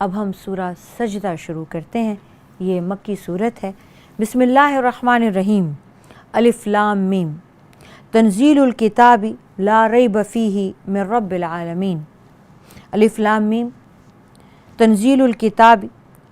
اب ہم سورہ سجدہ شروع کرتے ہیں۔ یہ مکی صورت ہے۔ بسم اللہ الرحمن الرحیم۔ الف لام میم، تنزیل الکتاب لا ریب فیہ من رب العالمین۔ الف لام میم، تنزیل الکتاب،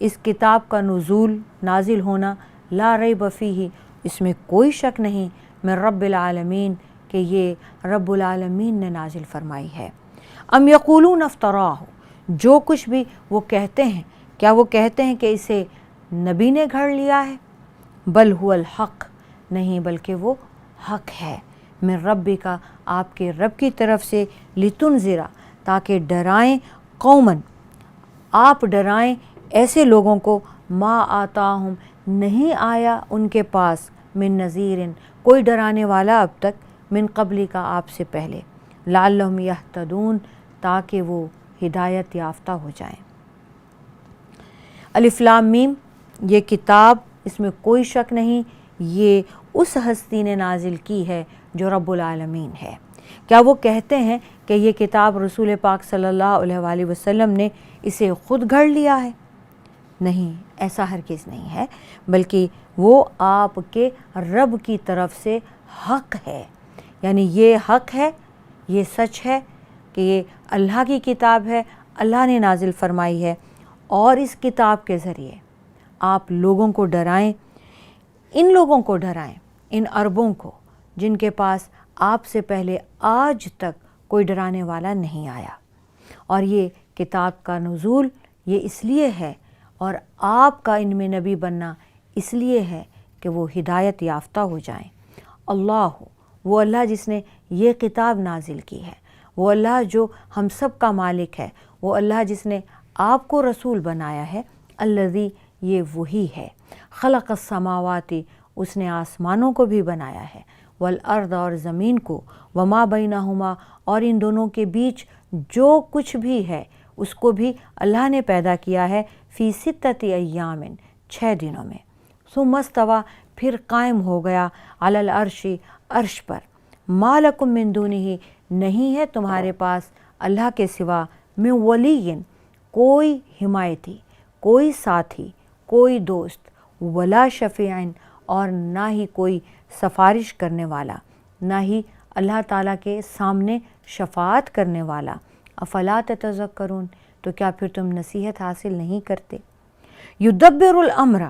اس کتاب کا نزول، نازل ہونا، لا ریب فیہ، اس میں کوئی شک نہیں، من رب العالمین، کہ یہ رب العالمین نے نازل فرمائی ہے۔ ام یقولون افتراہ، جو کچھ بھی وہ کہتے ہیں، کیا وہ کہتے ہیں کہ اسے نبی نے گھڑ لیا ہے؟ بل هو الحق، نہیں بلکہ وہ حق ہے، من ربی کا، آپ کے رب کی طرف سے، لتنذرا، تاکہ ڈرائیں، قومن، آپ ڈرائیں ایسے لوگوں کو، ما آتاہم، نہیں آیا ان کے پاس، من نذیر، کوئی ڈرانے والا اب تک، من قبلی کا، آپ سے پہلے، لعلہم یہتدون، تاکہ وہ ہدایت یافتہ ہو جائیں۔ الف لام میم، یہ کتاب، اس میں کوئی شک نہیں، یہ اس ہستی نے نازل کی ہے جو رب العالمین ہے۔ کیا وہ کہتے ہیں کہ یہ کتاب رسول پاک صلی اللہ علیہ وآلہ وسلم نے اسے خود گھڑ لیا ہے؟ نہیں، ایسا ہرگز نہیں ہے، بلکہ وہ آپ کے رب کی طرف سے حق ہے، یعنی یہ حق ہے، یہ سچ ہے کہ یہ اللہ کی کتاب ہے، اللہ نے نازل فرمائی ہے، اور اس کتاب کے ذریعے آپ لوگوں کو ڈرائیں، ان لوگوں کو ڈرائیں، ان عربوں کو جن کے پاس آپ سے پہلے آج تک کوئی ڈرانے والا نہیں آیا، اور یہ کتاب کا نزول یہ اس لیے ہے، اور آپ کا ان میں نبی بننا اس لیے ہے کہ وہ ہدایت یافتہ ہو جائیں۔ اللہ، وہ اللہ جس نے یہ کتاب نازل کی ہے، وہ اللہ جو ہم سب کا مالک ہے، وہ اللہ جس نے آپ کو رسول بنایا ہے، الذی، یہ وہی ہے، خلق السماوات، اس نے آسمانوں کو بھی بنایا ہے، والارض، اور زمین کو، وما بینہما، اور ان دونوں کے بیچ جو کچھ بھی ہے اس کو بھی اللہ نے پیدا کیا ہے، فی ستۃ ایام، 6 دنوں میں، ثم استویٰ، پھر قائم ہو گیا، علی العرش، عرش پر، ما لکم من دونہ، نہیں ہے تمہارے پاس اللہ کے سوا، من ولی، کوئی حمایتی، کوئی ساتھی، کوئی دوست، ولا شفیع، اور نہ ہی کوئی سفارش کرنے والا، نہ ہی اللہ تعالیٰ کے سامنے شفاعت کرنے والا۔ افلا تتذکرون، تو کیا پھر تم نصیحت حاصل نہیں کرتے؟ یدبر الامر،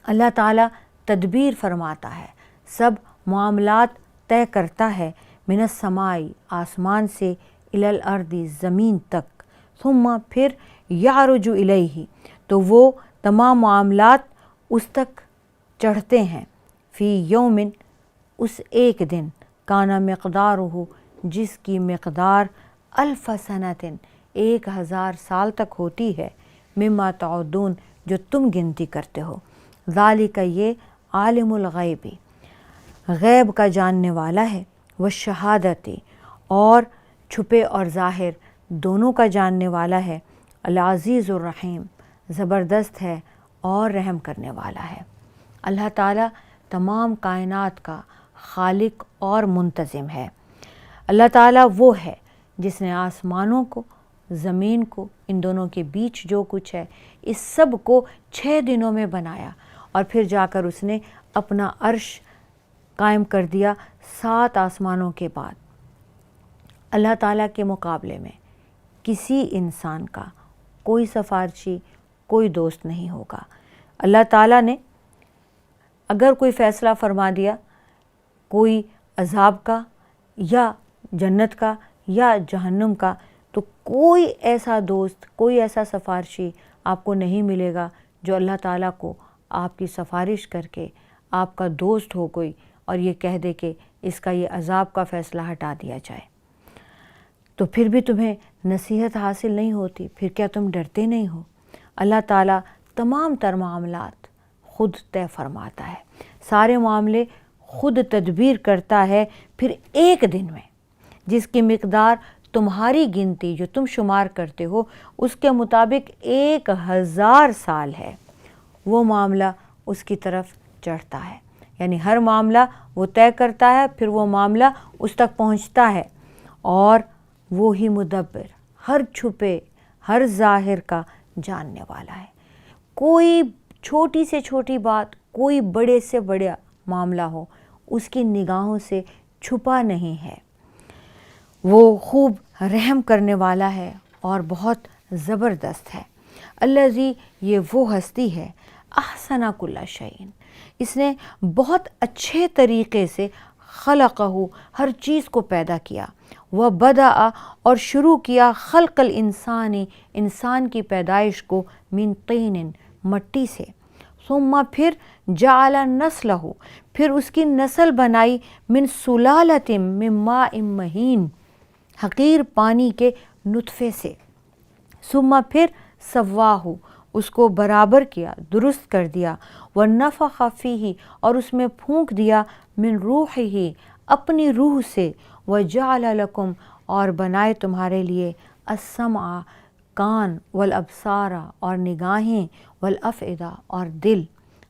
اللہ تعالیٰ تدبیر فرماتا ہے، سب معاملات طے کرتا ہے، من السماء، آسمان سے، الی الارض، زمین تک، ثم، پھر، یعرج الیہ، تو وہ تمام معاملات اس تک چڑھتے ہیں، فی یومن، اس ایک دن، کانا مقدارہ، جس کی مقدار، الف سنۃ، 1000 سال تک ہوتی ہے، مما تعدون، جو تم گنتی کرتے ہو، ذالک، یہ، عالم الغیب، غیب کا جاننے والا ہے، والشہادت، اور چھپے اور ظاہر دونوں کا جاننے والا ہے، العزیز الرحیم، زبردست ہے اور رحم کرنے والا ہے۔ اللہ تعالیٰ تمام کائنات کا خالق اور منتظم ہے۔ اللہ تعالیٰ وہ ہے جس نے آسمانوں کو، زمین کو، ان دونوں کے بیچ جو کچھ ہے، اس سب کو 6 دنوں میں بنایا، اور پھر جا کر اس نے اپنا عرش قائم کر دیا 7 آسمانوں کے بعد۔ اللہ تعالیٰ کے مقابلے میں کسی انسان کا کوئی سفارشی، کوئی دوست نہیں ہوگا۔ اللہ تعالیٰ نے اگر کوئی فیصلہ فرما دیا، کوئی عذاب کا یا جنت کا یا جہنم کا، تو کوئی ایسا دوست، کوئی ایسا سفارشی آپ کو نہیں ملے گا جو اللہ تعالیٰ کو آپ کی سفارش کر کے آپ کا دوست ہو کوئی، اور یہ کہہ دے کہ اس کا یہ عذاب کا فیصلہ ہٹا دیا جائے۔ تو پھر بھی تمہیں نصیحت حاصل نہیں ہوتی، پھر کیا تم ڈرتے نہیں ہو؟ اللہ تعالیٰ تمام تر معاملات خود طے فرماتا ہے، سارے معاملے خود تدبیر کرتا ہے، پھر ایک دن میں، جس کی مقدار تمہاری گنتی جو تم شمار کرتے ہو اس کے مطابق 1000 سال ہے، وہ معاملہ اس کی طرف چڑھتا ہے، یعنی ہر معاملہ وہ طے کرتا ہے، پھر وہ معاملہ اس تک پہنچتا ہے، اور وہی مدبر ہر چھپے ہر ظاہر کا جاننے والا ہے۔ کوئی چھوٹی سے چھوٹی بات، کوئی بڑے سے بڑا معاملہ ہو، اس کی نگاہوں سے چھپا نہیں ہے۔ وہ خوب رحم کرنے والا ہے اور بہت زبردست ہے۔ الذی، یہ وہ ہستی ہے، احسن کل شیء، اس نے بہت اچھے طریقے سے خلقہ، ہر چیز کو پیدا کیا، وبدأ، اور شروع کیا، خلق الانسانی، انسان کی پیدائش کو، من طین، مٹی سے، ثم پھر جعل نسلہ، پھر اس کی نسل بنائی، من سلالۃ من ماء مہین، حقیر پانی کے نطفے سے، ثم پھر سواہ، اس کو برابر کیا، درست کر دیا، ونفخ فیہ، اور اس میں پھونک دیا، من روحہ، اپنی روح سے، وجعل لکم، اور بنائے تمہارے لیے، السمع، کان، والابصار، اور نگاہیں، والافئدہ، اور دل،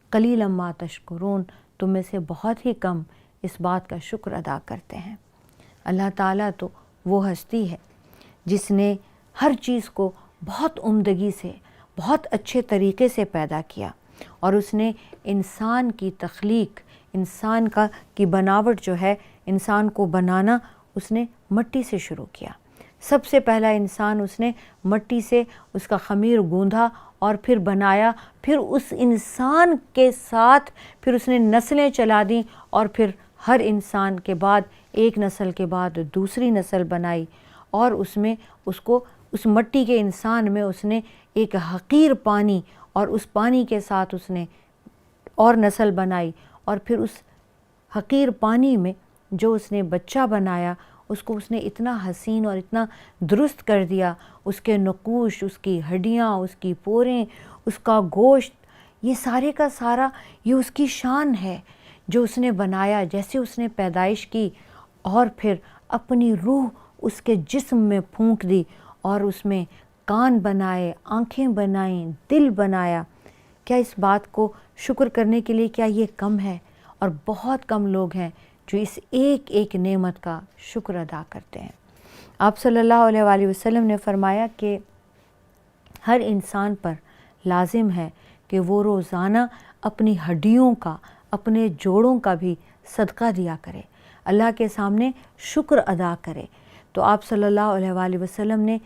قلیلا ما تشکرون، تم میں سے بہت ہی کم اس بات کا شکر ادا کرتے ہیں۔ اللہ تعالیٰ تو وہ ہستی ہے جس نے ہر چیز کو بہت عمدگی سے، بہت اچھے طریقے سے پیدا کیا، اور اس نے انسان کی تخلیق، انسان کی بناوٹ جو ہے، انسان کو بنانا اس نے مٹی سے شروع کیا۔ سب سے پہلا انسان اس نے مٹی سے اس کا خمیر گوندھا اور پھر بنایا، پھر اس انسان کے ساتھ پھر اس نے نسلیں چلا دیں، اور پھر ہر انسان کے بعد، ایک نسل کے بعد دوسری نسل بنائی، اور اس میں اس کو، اس مٹی کے انسان میں اس نے ایک حقیر پانی، اور اس پانی کے ساتھ اس نے اور نسل بنائی، اور پھر اس حقیر پانی میں جو اس نے بچہ بنایا، اس کو اس نے اتنا حسین اور اتنا درست کر دیا، اس کے نقوش، اس کی ہڈیاں، اس کی پوریں، اس کا گوشت، یہ سارے کا سارا یہ اس کی شان ہے جو اس نے بنایا، جیسے اس نے پیدائش کی، اور پھر اپنی روح اس کے جسم میں پھونک دی، اور اس میں کان بنائے، آنکھیں بنائیں، دل بنایا۔ کیا اس بات کو شکر کرنے کے لیے کیا یہ کم ہے؟ اور بہت کم لوگ ہیں جو اس ایک ایک نعمت کا شکر ادا کرتے ہیں۔ آپ صلی اللہ علیہ وآلہ وسلم نے فرمایا کہ ہر انسان پر لازم ہے کہ وہ روزانہ اپنی ہڈیوں کا، اپنے جوڑوں کا بھی صدقہ دیا کرے، اللہ کے سامنے شکر ادا کرے۔ تو آپ صلی اللہ علیہ وآلہ وسلم نے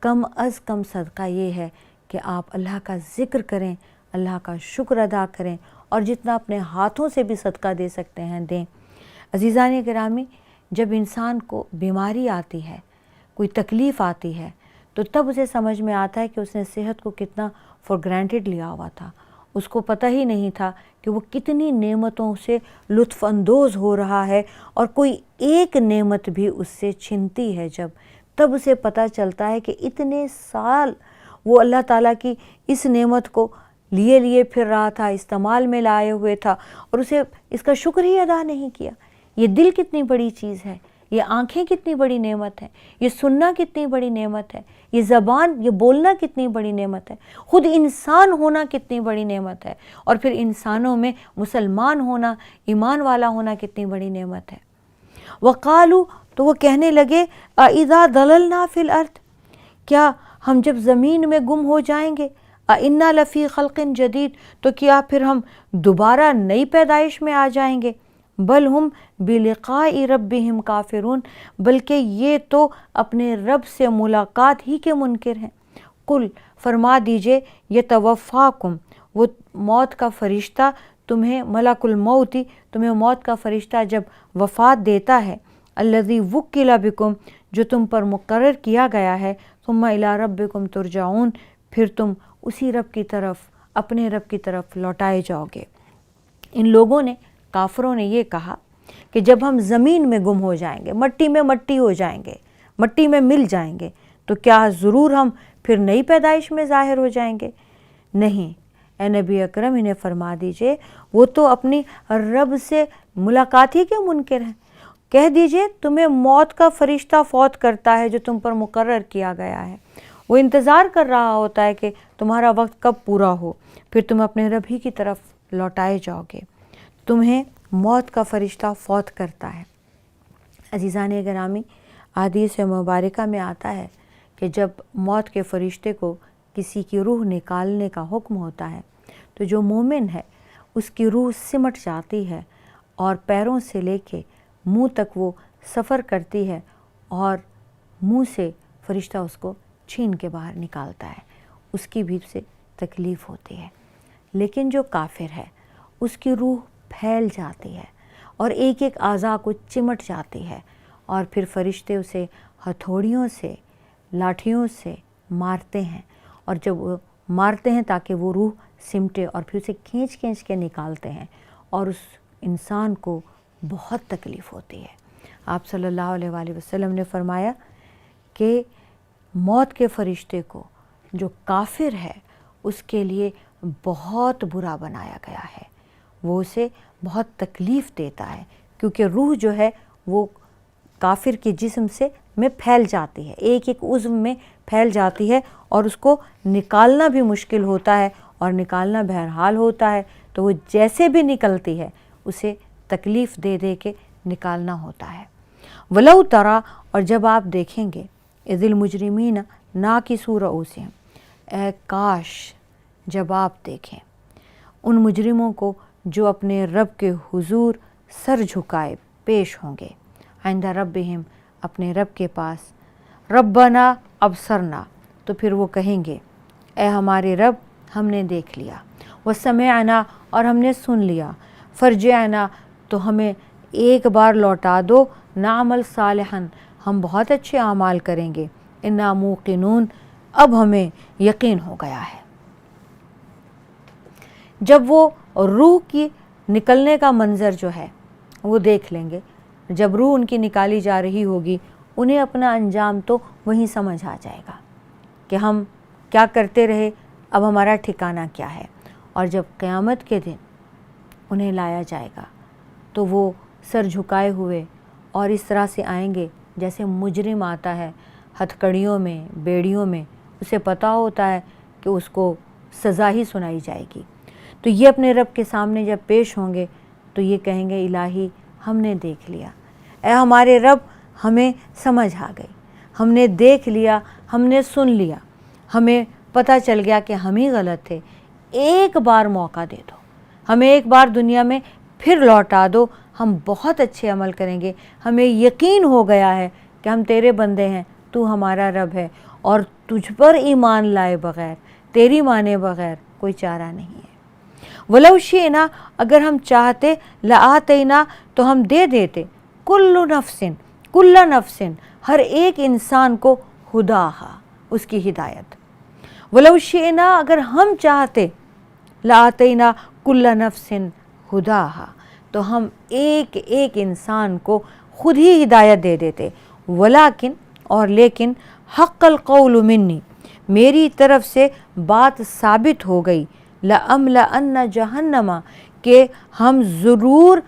کم از کم صدقہ یہ ہے کہ آپ اللہ کا ذکر کریں، اللہ کا شکر ادا کریں، اور جتنا اپنے ہاتھوں سے بھی صدقہ دے سکتے ہیں دیں۔ عزیزان گرامی، جب انسان کو بیماری آتی ہے، کوئی تکلیف آتی ہے، تو تب اسے سمجھ میں آتا ہے کہ اس نے صحت کو کتنا فار گرانٹیڈ لیا ہوا تھا۔ اس کو پتہ ہی نہیں تھا کہ وہ کتنی نعمتوں سے لطف اندوز ہو رہا ہے، اور کوئی ایک نعمت بھی اس سے چھنتی ہے جب، تب اسے پتہ چلتا ہے کہ اتنے سال وہ اللہ تعالیٰ کی اس نعمت کو لیے پھر رہا تھا، استعمال میں لائے ہوئے تھا، اور اسے اس کا شکر ہی ادا نہیں کیا۔ یہ دل کتنی بڑی چیز ہے، یہ آنکھیں کتنی بڑی نعمت ہے، یہ سننا کتنی بڑی نعمت ہے، یہ زبان، یہ بولنا کتنی بڑی نعمت ہے، خود انسان ہونا کتنی بڑی نعمت ہے، اور پھر انسانوں میں مسلمان ہونا، ایمان والا ہونا کتنی بڑی نعمت ہے۔ وقالو، تو وہ کہنے لگے، اذا ضللنا فی الارض، کیا ہم جب زمین میں گم ہو جائیں گے، انا لفی خلق جدید، تو کیا پھر ہم دوبارہ نئی پیدائش میں آ جائیں گے، بل ہم بلقاء ربہم کافرون، بلکہ یہ تو اپنے رب سے ملاقات ہی کے منکر ہیں۔ قل، فرما دیجئے، یتوفاکم، وہ موت کا فرشتہ تمہیں، ملک الموت، تمہیں موت کا فرشتہ جب وفات دیتا ہے، الذی وکل بکم، جو تم پر مقرر کیا گیا ہے، ثم الی ربکم ترجعون، پھر تم اسی رب کی طرف، اپنے رب کی طرف لوٹائے جاؤ گے۔ ان لوگوں نے، کافروں نے یہ کہا کہ جب ہم زمین میں گم ہو جائیں گے، مٹی میں مٹی ہو جائیں گے، مٹی میں مل جائیں گے، تو کیا ضرور ہم پھر نئی پیدائش میں ظاہر ہو جائیں گے؟ نہیں، اے نبی اکرم، انہیں فرما دیجئے وہ تو اپنی رب سے ملاقات ہی کے منکر ہیں۔ کہہ دیجئے تمہیں موت کا فرشتہ فوت کرتا ہے جو تم پر مقرر کیا گیا ہے، وہ انتظار کر رہا ہوتا ہے کہ تمہارا وقت کب پورا ہو، پھر تم اپنے رب ہی کی طرف لوٹائے جاؤ گے، تمہیں موت کا فرشتہ فوت کرتا ہے۔ عزیزان گرامی، حدیث مبارکہ میں آتا ہے کہ جب موت کے فرشتے کو کسی کی روح نکالنے کا حکم ہوتا ہے تو جو مومن ہے اس کی روح سمٹ جاتی ہے اور پیروں سے لے کے منہ تک وہ سفر کرتی ہے اور منہ سے فرشتہ اس کو چھین کے باہر نکالتا ہے، اس کی بھی سے تکلیف ہوتی ہے۔ لیکن جو کافر ہے اس کی روح پھیل جاتی ہے اور ایک ایک اعضاء کو چمٹ جاتی ہے اور پھر فرشتے اسے ہتھوڑیوں سے لاٹھیوں سے مارتے ہیں، اور جب وہ مارتے ہیں تاکہ وہ روح سمٹے اور پھر اسے کھینچ کھینچ کے نکالتے ہیں اور اس انسان کو بہت تکلیف ہوتی ہے۔ آپ صلی اللہ علیہ وآلہ وسلم نے فرمایا کہ موت کے فرشتے کو جو کافر ہے اس کے لیے بہت برا بنایا گیا ہے، وہ اسے بہت تکلیف دیتا ہے کیونکہ روح جو ہے وہ کافر کے جسم سے میں پھیل جاتی ہے، ایک ایک عضو میں پھیل جاتی ہے اور اس کو نکالنا بھی مشکل ہوتا ہے اور نکالنا بہرحال ہوتا ہے، تو وہ جیسے بھی نکلتی ہے اسے تکلیف دے دے کے نکالنا ہوتا ہے۔ وَلَوْ تَرَا، اور جب آپ دیکھیں گے، اِذِ الْمُجْرِمِينَ نَاكِسُو رُؤُوسِهِمْ، اے کاش جب آپ دیکھیں ان مجرموں کو جو اپنے رب کے حضور سر جھکائے پیش ہوں گے، عند ربہم، اپنے رب کے پاس، ربنا ابصرنا، تو پھر وہ کہیں گے اے ہمارے رب ہم نے دیکھ لیا، وسمعنا، اور ہم نے سن لیا، فرجعنا، تو ہمیں ایک بار لوٹا دو، نعمل صالحا، ہم بہت اچھے اعمال کریں گے، انا موقنون، اب ہمیں یقین ہو گیا ہے۔ جب وہ روح کی نکلنے کا منظر جو ہے وہ دیکھ لیں گے، جب روح ان کی نکالی جا رہی ہوگی، انہیں اپنا انجام تو وہیں سمجھ آ جائے گا کہ ہم کیا کرتے رہے، اب ہمارا ٹھکانہ کیا ہے۔ اور جب قیامت کے دن انہیں لایا جائے گا تو وہ سر جھکائے ہوئے اور اس طرح سے آئیں گے جیسے مجرم آتا ہے، ہتھکڑیوں میں، بیڑیوں میں، اسے پتہ ہوتا ہے کہ اس کو سزا ہی سنائی جائے گی۔ تو یہ اپنے رب کے سامنے جب پیش ہوں گے تو یہ کہیں گے الہی ہم نے دیکھ لیا، اے ہمارے رب ہمیں سمجھ آ گئی، ہم نے دیکھ لیا، ہم نے سن لیا، ہمیں پتہ چل گیا کہ ہم ہی غلط تھے، ایک بار موقع دے دو، ہمیں ایک بار دنیا میں پھر لوٹا دو، ہم بہت اچھے عمل کریں گے، ہمیں یقین ہو گیا ہے کہ ہم تیرے بندے ہیں، تو ہمارا رب ہے اور تجھ پر ایمان لائے بغیر، تیری مانے بغیر کوئی چارہ نہیں ہے۔ وَلَوْ شِئْنَا، اگر ہم چاہتے، لَآتَيْنَا، تو ہم دے دیتے، کُلُّ نَفْسٍ، ہر ایک انسان کو، ہداہا، اس کی ہدایت۔ وَلَوْ شِئْنَا، اگر ہم چاہتے، لَآتَيْنَا كُلَّ نَفْسٍ ہداہا، تو ہم ایک ایک انسان کو خود ہی ہدایت دے دیتے، ولیکن، اور لیکن، حق القول منی، میری طرف سے بات ثابت ہو گئی، لَأَمْلَأَنَّ جَهَنَّمَ، کہ ہم ضرور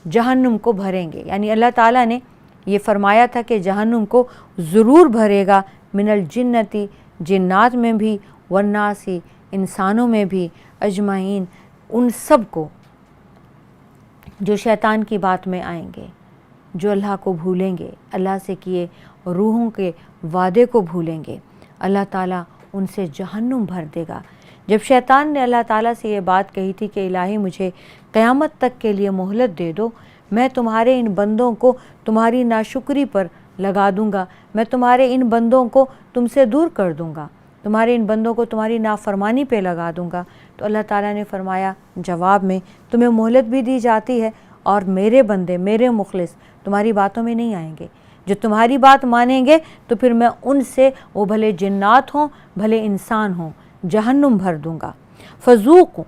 جہنم کو بھریں گے، یعنی اللہ تعالیٰ نے یہ فرمایا تھا کہ جہنم کو ضرور بھرے گا، من الجنتی، جنات میں بھی، والناسی، انسانوں میں بھی، اجمعین، ان سب کو جو شیطان کی بات میں آئیں گے، جو اللہ کو بھولیں گے، اللہ سے کیے روحوں کے وعدے کو بھولیں گے، اللہ تعالیٰ ان سے جہنم بھر دے گا۔ جب شیطان نے اللہ تعالیٰ سے یہ بات کہی تھی کہ الہی مجھے قیامت تک کے لیے مہلت دے دو، میں تمہارے ان بندوں کو تمہاری ناشکری پر لگا دوں گا، میں تمہارے ان بندوں کو تم سے دور کر دوں گا، تمہارے ان بندوں کو تمہاری نافرمانی پہ لگا دوں گا، تو اللہ تعالیٰ نے فرمایا جواب میں، تمہیں مہلت بھی دی جاتی ہے اور میرے بندے، میرے مخلص تمہاری باتوں میں نہیں آئیں گے، جو تمہاری بات مانیں گے تو پھر میں ان سے، وہ بھلے جنات ہوں بھلے انسان ہوں، جہنم بھر دوں گا۔ فذوقوا،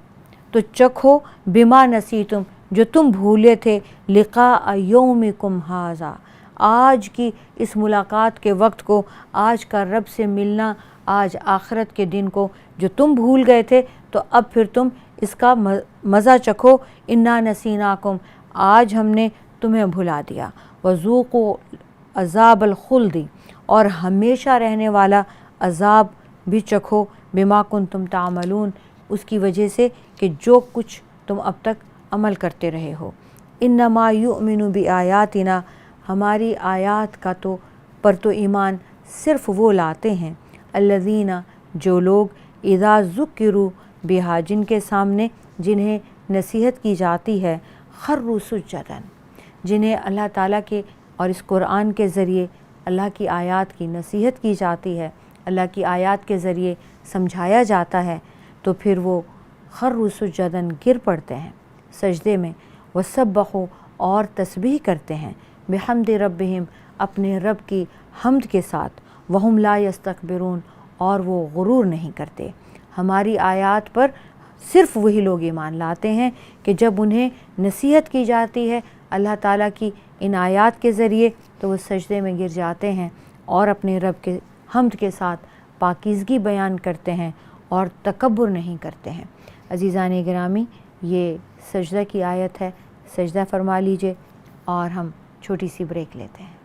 تو چکھو، بما نسیتم، جو تم بھولے تھے، لقاء یومکم ھذا، آج کی اس ملاقات کے وقت کو، آج کا رب سے ملنا، آج آخرت کے دن کو جو تم بھول گئے تھے، تو اب پھر تم اس کا مزہ چکھو، انا نسیناکم، آج ہم نے تمہیں بھلا دیا، وذوقوا عذاب الخلد، اور ہمیشہ رہنے والا عذاب بھی چکھو، بما کنتم تعملون، اس کی وجہ سے کہ جو کچھ تم اب تک عمل کرتے رہے ہو۔ انما یؤمن بآیاتنا، ہماری آیات کا پر تو ایمان صرف وہ لاتے ہیں، الذین، جو لوگ اذا ذکروا بہا جن کے سامنے جنہیں نصیحت کی جاتی ہے خروا سجدا جنہیں اللہ تعالیٰ کے اور اس قرآن کے ذریعے اللہ کی آیات کی نصیحت کی جاتی ہے، اللہ کی آیات کے ذریعے سمجھایا جاتا ہے، تو پھر وہ خروا سجدا گر پڑتے ہیں سجدے میں، وسبحوا اور تسبیح کرتے ہیں بحمد ربہم اپنے رب کی حمد کے ساتھ، وہم لا یستکبرون اور وہ غرور نہیں کرتے۔ ہماری آیات پر صرف وہی لوگ ایمان لاتے ہیں کہ جب انہیں نصیحت کی جاتی ہے اللہ تعالیٰ کی ان آیات کے ذریعے تو وہ سجدے میں گر جاتے ہیں اور اپنے رب کے حمد کے ساتھ پاکیزگی بیان کرتے ہیں اور تکبر نہیں کرتے ہیں۔ عزیزان گرامی، یہ سجدہ کی آیت ہے، سجدہ فرما لیجئے اور ہم چھوٹی سی بریک لیتے ہیں۔